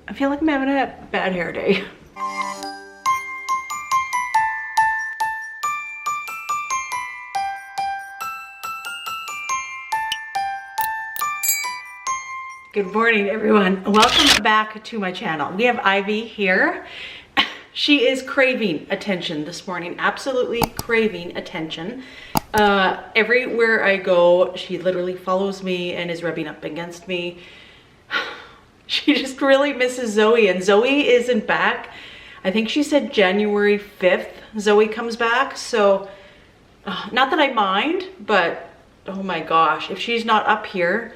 I feel like I'm having a bad hair day. Good morning, everyone. Welcome back to my channel. We have Ivy here. She is craving attention this morning, absolutely craving attention. Everywhere I go, she literally follows me and is rubbing up against me. She just really misses Zoe, and Zoe isn't back. I think she said January 5th Zoe comes back, so not that I mind, but oh my gosh, if she's not up here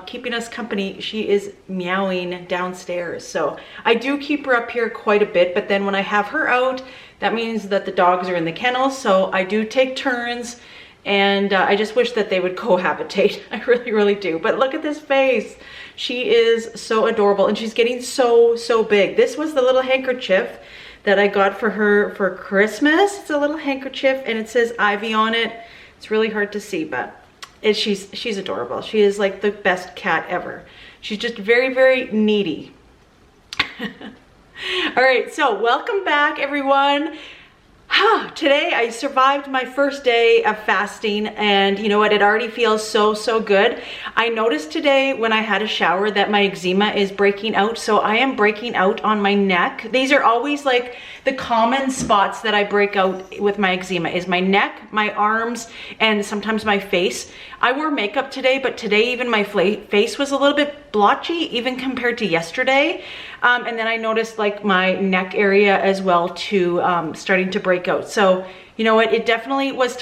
keeping us company, she is meowing downstairs. So I do keep her up here quite a bit, but then when I have her out, that means that the dogs are in the kennels, so I do take turns, and I just wish that they would cohabitate. I really do. But look at this face. She is so adorable, and she's getting so big. This was the little handkerchief that I got for her for Christmas. It's a little handkerchief and it says Ivy on it. It's really hard to see, but she's adorable. She is like the best cat ever. She's just very needy. All right, so welcome back, everyone. Today I survived my first day of fasting, and you know what, it already feels so good. I noticed today when I had a shower that my eczema is breaking out, so I am breaking out on my neck. These are always like the common spots that I break out with my eczema, is my neck, my arms, and sometimes my face. I wore makeup today, but today even my face was a little bit blotchy, even compared to yesterday. And then I noticed like my neck area as well too, starting to break out. So you know what, it definitely was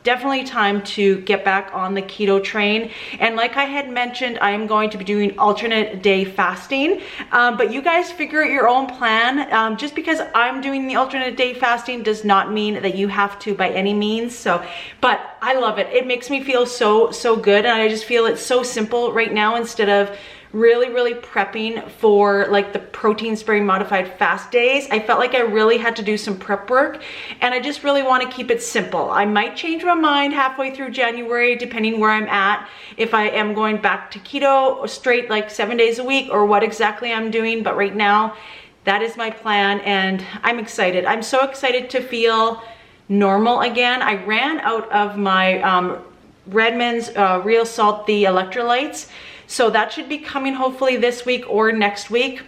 definitely time to get back on the keto train. And like I had mentioned, I am going to be doing alternate day fasting, but you guys figure out your own plan. Just because I'm doing the alternate day fasting does not mean that you have to by any means. So, but I love it. It makes me feel so good, and I just feel it's so simple right now, instead of really prepping for like the protein sparing modified fast days. I felt like I really had to do some prep work, and I just really want to keep it simple. I might change my mind halfway through January, depending where I'm at, if I am going back to keto straight like 7 days a week or what exactly I'm doing. But right now, that is my plan, and I'm excited. I'm so excited to feel normal again. I ran out of my Redmond's Real Salt, the electrolytes. So that should be coming hopefully this week or next week,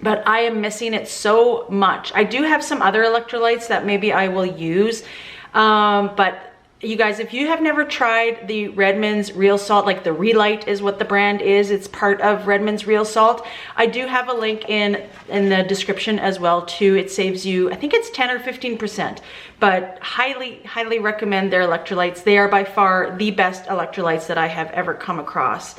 but I am missing it so much. I do have some other electrolytes that maybe I will use, but you guys, if you have never tried the Redmond's Real Salt, like the Relight is what the brand is, it's part of Redmond's Real Salt. I do have a link in the description as well too. It saves you, I think it's 10 or 15%, but highly recommend their electrolytes. They are by far the best electrolytes that I have ever come across.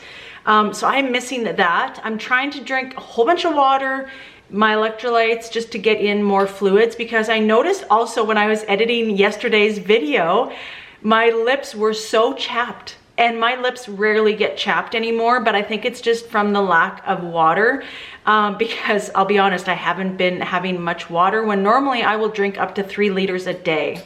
So I'm missing that. I'm trying to drink a whole bunch of water, my electrolytes, just to get in more fluids, because I noticed also when I was editing yesterday's video, my lips were so chapped, and my lips rarely get chapped anymore, but I think it's just from the lack of water, because I'll be honest, I haven't been having much water when normally I will drink up to 3 liters a day.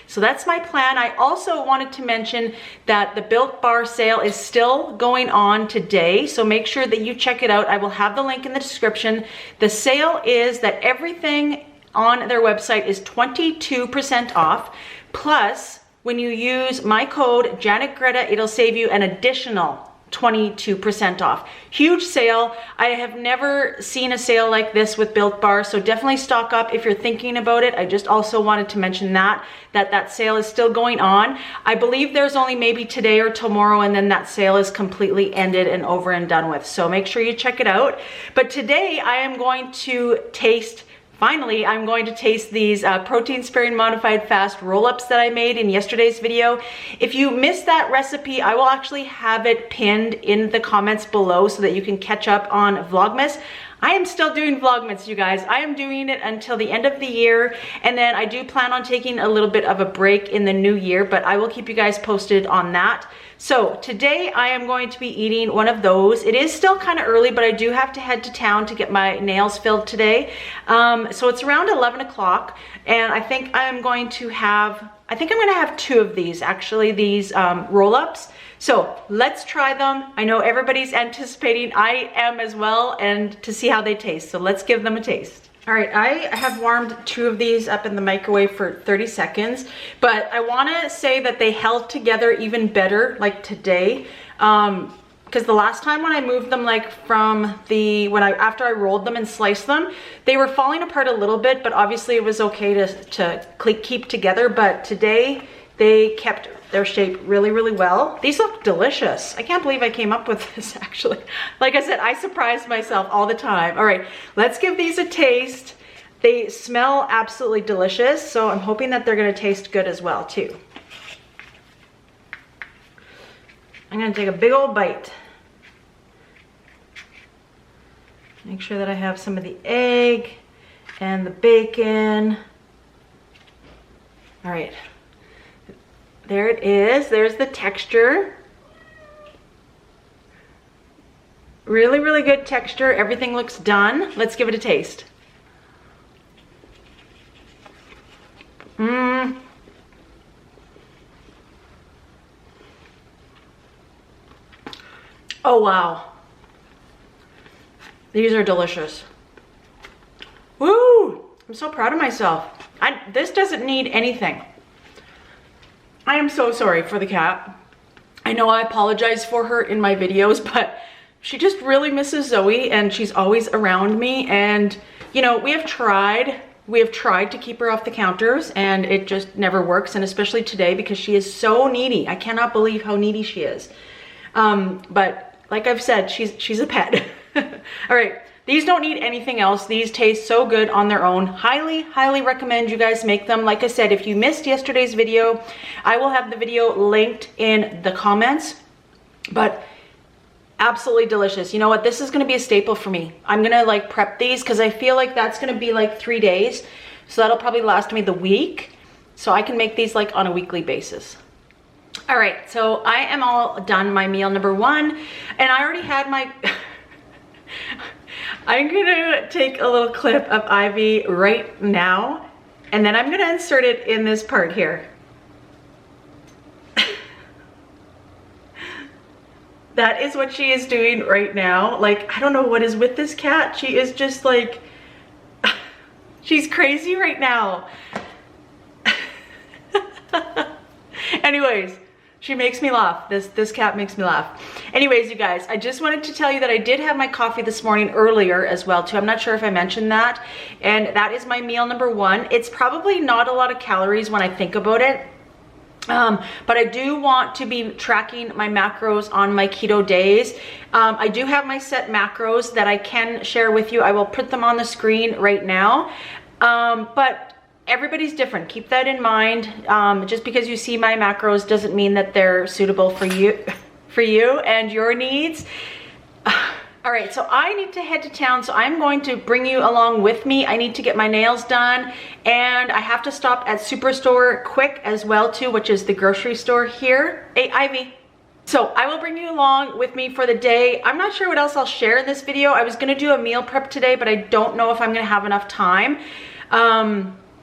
So that's my plan. I also wanted to mention that the Built Bar sale is still going on today, so make sure that you check it out. I will have the link in the description. The sale is that everything on their website is 22% off, plus when you use my code JanetGreta, it'll save you an additional 22% off. Huge sale. I have never seen a sale like this with Built Bar, so definitely stock up if you're thinking about it. I just also wanted to mention that sale is still going on. I believe there's only maybe today or tomorrow, and then that sale is completely ended and over and done with. So make sure you check it out. But today I am going to taste Finally, I'm going to taste these protein sparing modified fast roll-ups that I made in yesterday's video. If you missed that recipe, I will actually have it pinned in the comments below so that you can catch up on Vlogmas. I am still doing Vlogmas, you guys. I am doing it until the end of the year, and then I do plan on taking a little bit of a break in the new year, but I will keep you guys posted on that. So today I am going to be eating one of those. It is still kind of early, but I do have to head to town to get my nails filled today. So it's around 11 o'clock, and I think I am going to have, I think I'm gonna have 2 of these, actually, these roll-ups. So let's try them. I know everybody's anticipating, I am as well, and to see how they taste. So let's give them a taste. All right, I have warmed 2 of these up in the microwave for 30 seconds, but I wanna say that they held together even better, like today. Because the last time when I moved them, like from the, after I rolled them and sliced them, they were falling apart a little bit, but obviously it was okay to keep together. But today they kept their shape really, really well. These look delicious. I can't believe I came up with this, actually. Like I said, I surprised myself all the time. All right, let's give these a taste. They smell absolutely delicious, so I'm hoping that they're gonna taste good as well too. I'm gonna take a big old bite. Make sure that I have some of the egg and the bacon. All right, there it is. There's the texture. Really, really good texture. Everything looks done. Let's give it a taste. Oh, wow. These are delicious. Woo! I'm so proud of myself. This doesn't need anything. I am so sorry for the cat. I know I apologize for her in my videos, but she just really misses Zoe, and she's always around me. And you know, we have tried to keep her off the counters, and it just never works. And especially today, because she is so needy. I cannot believe how needy she is. But like I've said, she's a pet. All right, these don't need anything else. These taste so good on their own. Highly, highly recommend you guys make them. Like I said, if you missed yesterday's video, I will have the video linked in the comments. But absolutely delicious. You know what? This is gonna be a staple for me. I'm gonna like prep these because I feel like that's gonna be like 3 days. So that'll probably last me the week. So I can make these like on a weekly basis. All right, so I am all done my meal number 1, and I already had my, I'm gonna take a little clip of Ivy right now, and then I'm gonna insert it in this part here. That is what she is doing right now. Like, I don't know what is with this cat. She is just like, she's crazy right now. Anyways, she makes me laugh. This cat makes me laugh. Anyways, you guys, I just wanted to tell you that I did have my coffee this morning earlier as well too. I'm not sure if I mentioned that. And that is my meal number 1. It's probably not a lot of calories when I think about it. But I do want to be tracking my macros on my keto days. I do have my set macros that I can share with you. I will put them on the screen right now. But everybody's different. Keep that in mind. Just because you see my macros doesn't mean that they're suitable for you and your needs. All right, so I need to head to town, so I'm going to bring you along with me. I need to get my nails done, and I have to stop at Superstore quick as well too, which is the grocery store here. Hey, Ivy. So I will bring you along with me for the day. I'm not sure what else I'll share in this video. I was gonna do a meal prep today, but I don't know if I'm gonna have enough time.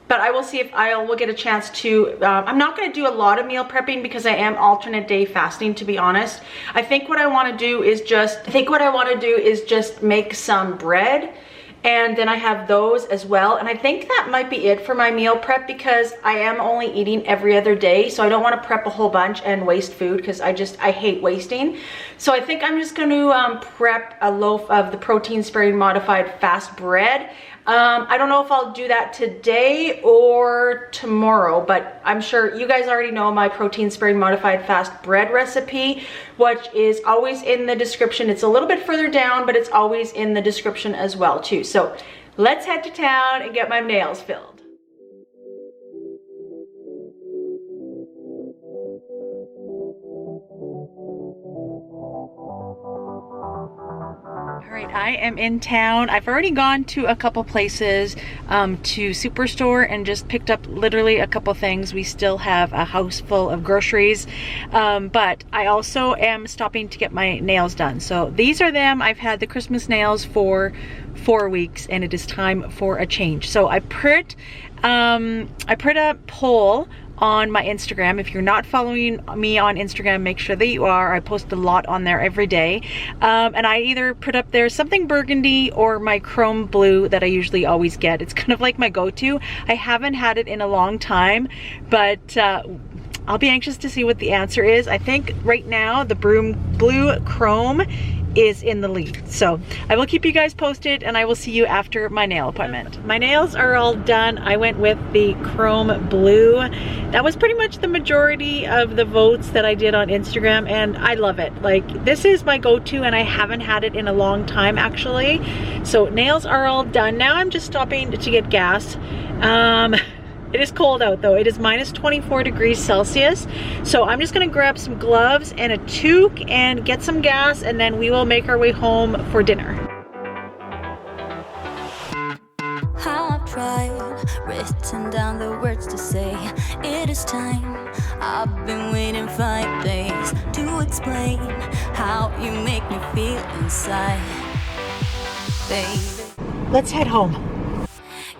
But I will see if I will get a chance to, I'm not gonna do a lot of meal prepping because I am alternate day fasting, to be honest. I think what I wanna do is just make some bread, and then I have those as well. And I think that might be it for my meal prep, because I am only eating every other day. So I don't wanna prep a whole bunch and waste food, because I hate wasting. So I think I'm just gonna prep a loaf of the protein sparing modified fast bread. I don't know if I'll do that today or tomorrow, but I'm sure you guys already know my protein sparing modified fast bread recipe, which is always in the description. It's a little bit further down, but it's always in the description as well too. So let's head to town and get my nails filled. All right, I am in town. I've already gone to a couple places, to Superstore, and just picked up literally a couple things. We still have a house full of groceries, but I also am stopping to get my nails done. So these are them. I've had the Christmas nails for 4 weeks, and it is time for a change. So I put a poll on my Instagram. If you're not following me on Instagram, make sure that you are. I post a lot on there every day. And I either put up there something burgundy or my chrome blue that I usually always get. It's kind of like my go-to. I haven't had it in a long time, but I'll be anxious to see what the answer is. I think right now the blue chrome is in the lead. So I will keep you guys posted, and I will see you after my nail appointment. My nails are all done. I went with the chrome blue. That was pretty much the majority of the votes that I did on Instagram, and I love it. Like, this is my go-to, and I haven't had it in a long time actually. So nails are all done. Now I'm just stopping to get gas. It is cold out though. It is minus 24 degrees Celsius. So I'm just gonna grab some gloves and a toque and get some gas, and then we will make our way home for dinner. I've tried, written down the words to say, it is time. I've been waiting 5 days to explain how you make me feel inside, baby. Let's head home.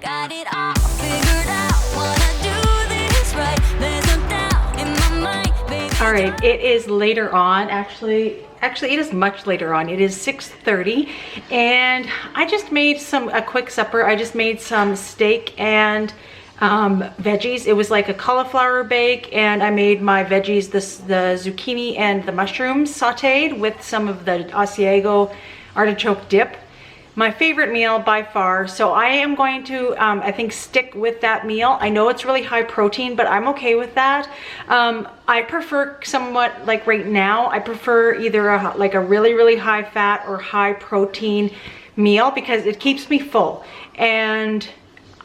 Got it all figured out, wanna do this right, there's no doubt in my mind, baby. All right, it is later on, actually it is much later on. It is 6:30, and I just made a quick supper. I just made some steak and veggies. It was like a cauliflower bake, and I made my veggies, the zucchini and the mushrooms sauteed with some of the Asiago artichoke dip. My favorite meal by far. So I am going to, I think, stick with that meal. I know it's really high protein, but I'm okay with that. I prefer somewhat, like right now, I prefer either like a really, really high fat or high protein meal, because it keeps me full. And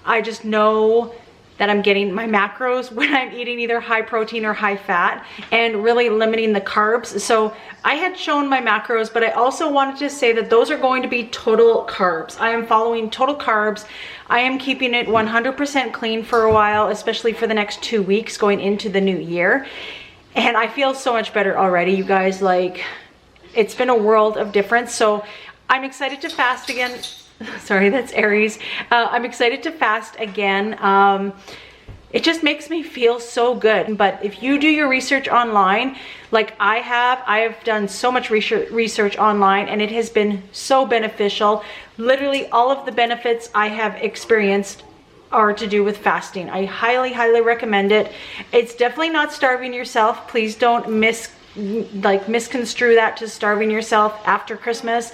I just know that I'm getting my macros when I'm eating either high protein or high fat, and really limiting the carbs. So I had shown my macros, but I also wanted to say that those are going to be total carbs. I am following total carbs. I am keeping it 100% clean for a while, especially for the next 2 weeks going into the new year. And I feel so much better already, you guys. Like, it's been a world of difference. So I'm excited to fast again. Sorry, that's Aries. I'm excited to fast again. It just makes me feel so good. But if you do your research online, like I have done so much research online, and it has been so beneficial. Literally all of the benefits I have experienced are to do with fasting. I highly, highly recommend it. It's definitely not starving yourself. Please don't misconstrue that to starving yourself after Christmas.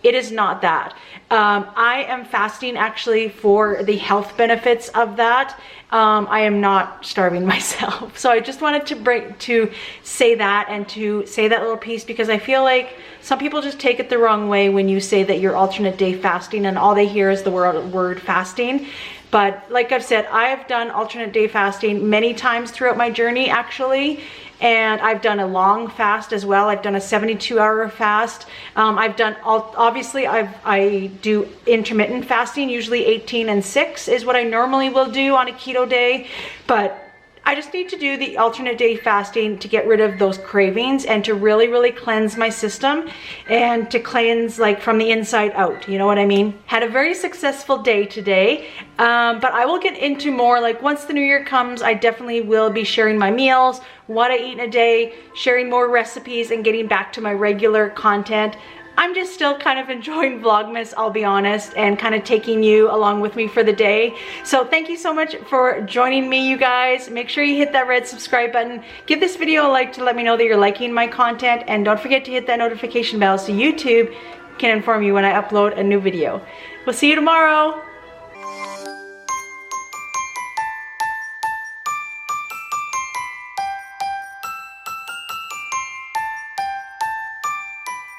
It is not that. I am fasting actually for the health benefits of that. I am not starving myself. So I just wanted to say that, and to say that little piece, because I feel like some people just take it the wrong way when you say that you're alternate day fasting and all they hear is the word fasting. But like I've said, I've done alternate day fasting many times throughout my journey actually. And I've done a long fast as well. I've done a 72-hour fast. I've done, obviously I do intermittent fasting, usually 18 and 6 is what I normally will do on a keto day. But I just need to do the alternate day fasting to get rid of those cravings, and to really, really cleanse my system, and to cleanse like from the inside out, you know what I mean? Had a very successful day today, but I will get into more, like once the new year comes, I definitely will be sharing my meals, what I eat in a day, sharing more recipes, and getting back to my regular content. I'm just still kind of enjoying Vlogmas, I'll be honest, and kind of taking you along with me for the day. So thank you so much for joining me, you guys. Make sure you hit that red subscribe button. Give this video a like to let me know that you're liking my content. And don't forget to hit that notification bell so YouTube can inform you when I upload a new video. We'll see you tomorrow.